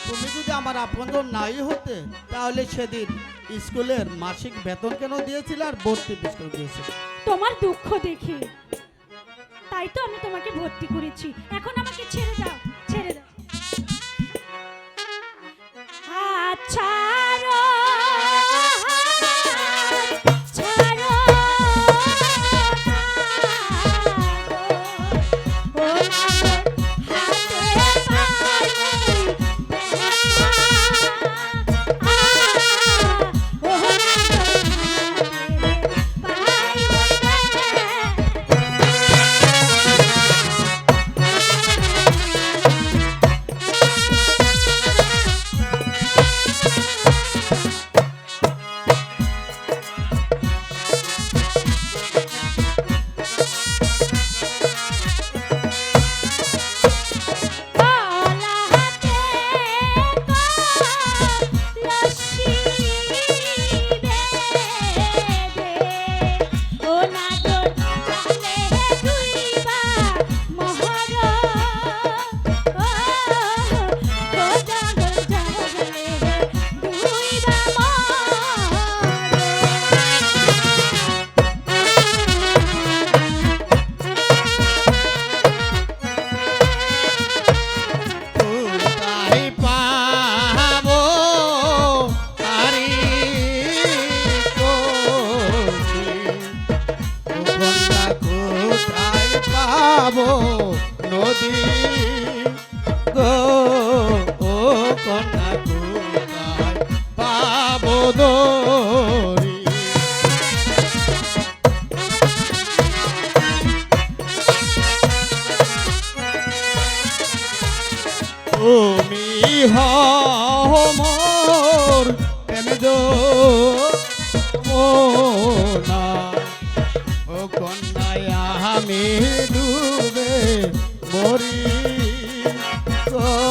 তুমি যদি আমার আপনজন নাই হতে তাহলে সেদিন স্কুলের মাসিক বেতন কেন দিয়েছিলে আর ভর্তি ফিস কেন দিয়েছিলে? তোমার দুঃখ দেখে তাই তো আমি তোমাকে ভর্তি করেছি। এখন আমাকে ছেড়ে দাও, ছেড়ে দাও। আচ্ছা নদী গো ও কন্যা কোথায় পাবো দরি? তুমি হও মোর প্রেমে যমুনা, ও কন্যায় আমি ডুবে মরি গো